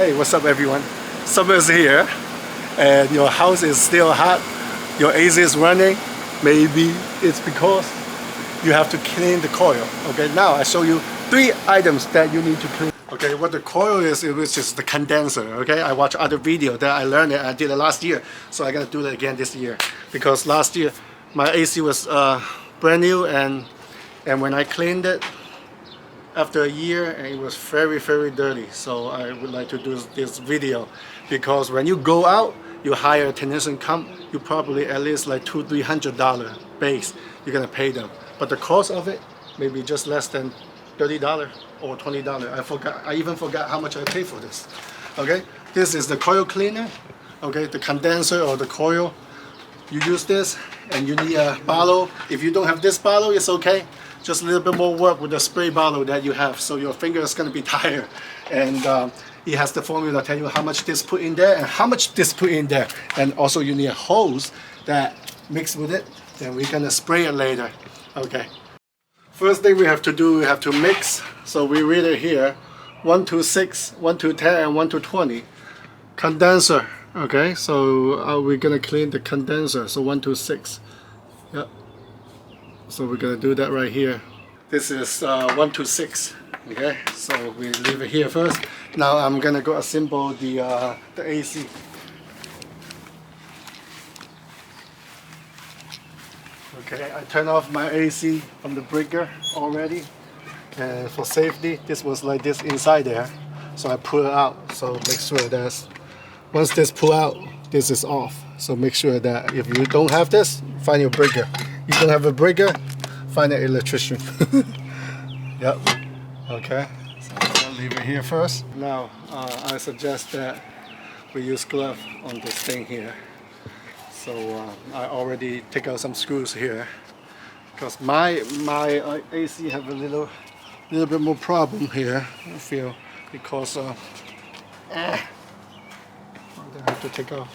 Hey, what's up everyone? Summer's here and your house is still hot, your AC is running. Maybe it's because you have to clean the coil. Okay, now I show you 3 items that you need to clean. Okay, what the coil is, it was just the condenser. Okay, I watched other video that I learned it. I did it last year, so I gotta do it again this year because last year my AC was brand new, and when I cleaned it after a year, and it was very dirty. So I would like to do this video because when you go out, you hire a technician come, you probably at least like $200–300 base you're gonna pay them, but the cost of it maybe just less than $30 or $20. I even forgot how much I paid for this. Okay, this is the coil cleaner. Okay, the condenser or the coil, you use this, and you need a bottle. If you don't have this bottle, it's okay. Just a little bit more work with the spray bottle that you have, so your finger is going to be tired. And it has the formula tell you how much this put in there and how much this put in there. And also you need a hose that mix with it. Then we're going to spray it later. Okay. First thing we have to do, we have to mix. So we read it here: 1 to 6, 1 to 10, and 1 to 20. Condenser. Okay. So we're going to clean the condenser. So 1 to 6. Yep. So we're gonna do that right here. This is 1 to 6. Okay, so we leave it here first. Now I'm gonna go assemble the AC. Okay, I turn off my AC from the breaker already, and for safety, this was like this inside there. So I pull it out. So make sure that once this pull out, this is off. So make sure that if you don't have this, find your breaker. You don't have a breaker, find an electrician. Yep. Okay. So I'm gonna leave it here first. Now I suggest that we use glove on this thing here. So I already take out some screws here because my AC have a little bit more problem here. I feel because I have to take off.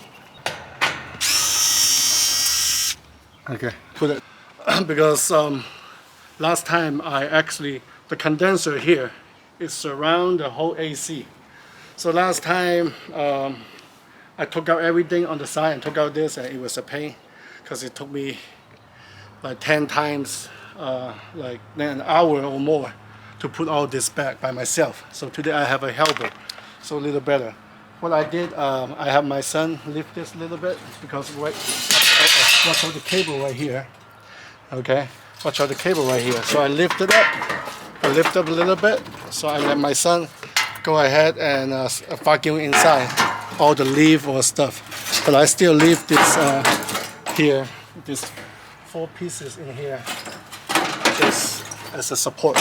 Okay, put it because last time the condenser here is surround the whole AC. So last time I took out everything on the side and took out this, and it was a pain because it took me like 10 times like an hour or more to put all this back by myself. So today I have a helper, so a little better. What I did, I have my son lift this a little bit because watch out the cable right here. Okay, watch out the cable right here. So I lift it up. I lift up a little bit. So I let my son go ahead and vacuum inside all the leaf or stuff. But I still leave this here, these 4 pieces in here, just as a support,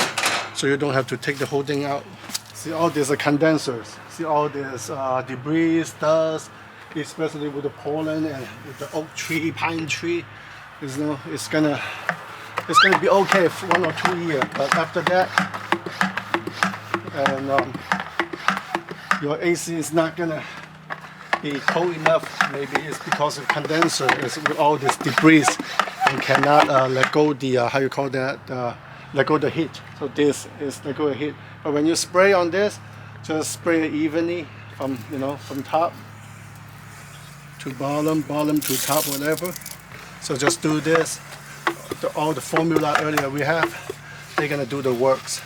so you don't have to take the whole thing out. See all these condensers. See all this debris, dust, especially with the pollen and with the oak tree, pine tree. It's gonna be okay for 1 or 2 years, but after that, and your AC is not gonna be cold enough. Maybe it's because the condenser is with all this debris and cannot let go the how you call that, let go the heat. So this is let go the heat. But when you spray on this, just spray it evenly from top to bottom, bottom to top, whatever. So just do this. All the formula earlier we have, they're gonna do the works.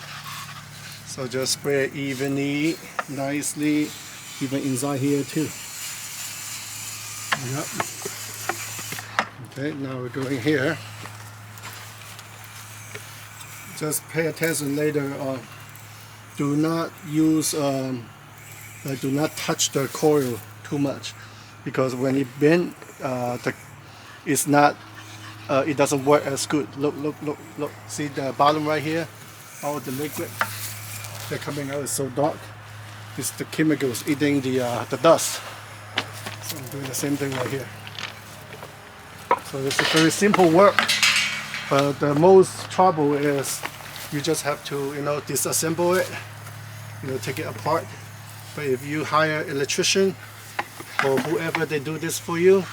So just spray it evenly, nicely, even inside here too. Yep. Okay, now we're going here. Just pay attention later on. Do not use, do not touch the coil too much, because when it bends, it's not. It doesn't work as good. Look. See the bottom right here? All the liquid they're coming out is so dark. It's the chemicals eating the dust. So I'm doing the same thing right here. So it's a very simple work, but the most trouble is you just have to disassemble it, take it apart. But if you hire an electrician or whoever they do this for you,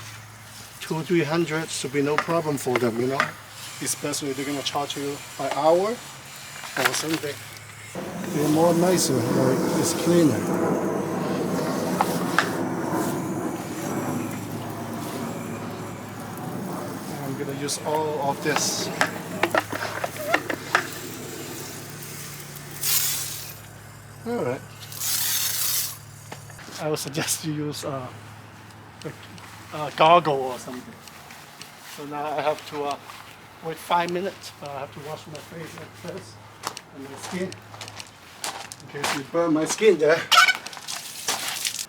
$200–300 should be no problem for them, especially if they're gonna charge you by hour or something. They're more nicer, like it's cleaner. use all of this. Alright. I would suggest you use a goggle or something. So now I have to wait 5 minutes, but I have to wash my face first and my skin in case you burn my skin there.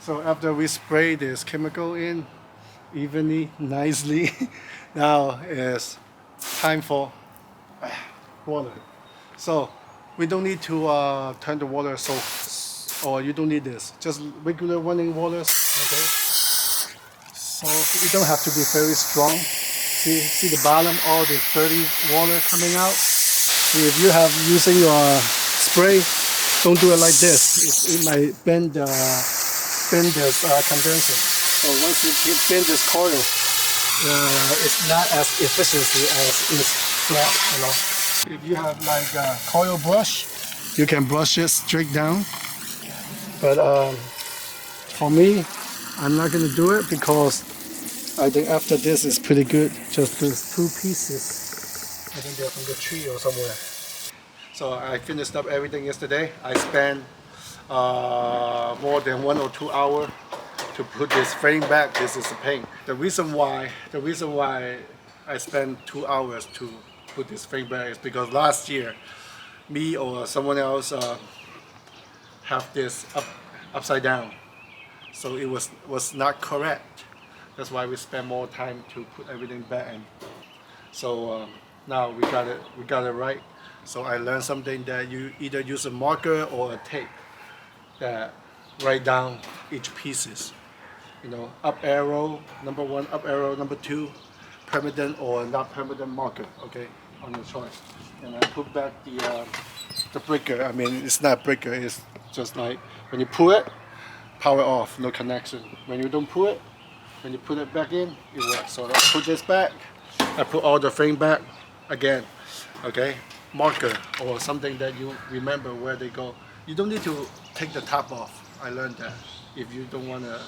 So after we spray this chemical in evenly, nicely, now is time for water. So we don't need to turn the water so, or you don't need this. Just regular running water, okay? So you don't have to be very strong. See the bottom, all the dirty water coming out. See, if you have using your spray, don't do it like this. It might bend this condenser. So once you bend this coil, it's not as efficiency as it's flat, you know. If you have like a coil brush, you can brush it straight down. But for me, I'm not gonna do it because I think after this is pretty good. Just do 2 pieces. I think they're from the tree or somewhere. So I finished up everything yesterday. I spent more than 1 or 2 hours to put this frame back. This is the pain. The reason why I spent 2 hours to put this frame back is because last year, me or someone else have this upside down. So it was not correct. That's why we spend more time to put everything back in. So now we got it right. So I learned something that you either use a marker or a tape that write down each pieces. You know, up arrow, number 1, up arrow, number 2, permanent or not permanent marker, okay, on your choice. And I put back the breaker. I mean, it's not a breaker, it's just like when you pull it, power off, no connection. When you don't pull it, when you put it back in, it works. So I put this back, I put all the frame back again, okay? Marker or something that you remember where they go. You don't need to take the top off. I learned that. If you don't want to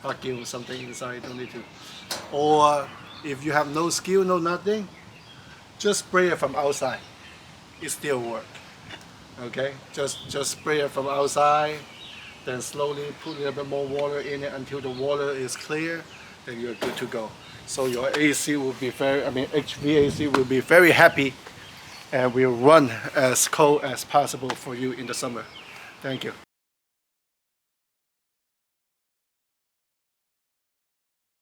vacuum something inside, you don't need to. Or if you have no skill, no nothing, just spray it from outside. It still works. Okay? Just spray it from outside. Then slowly put a little bit more water in it until the water is clear, then you're good to go. So your AC will be HVAC will be very happy and will run as cold as possible for you in the summer. Thank you.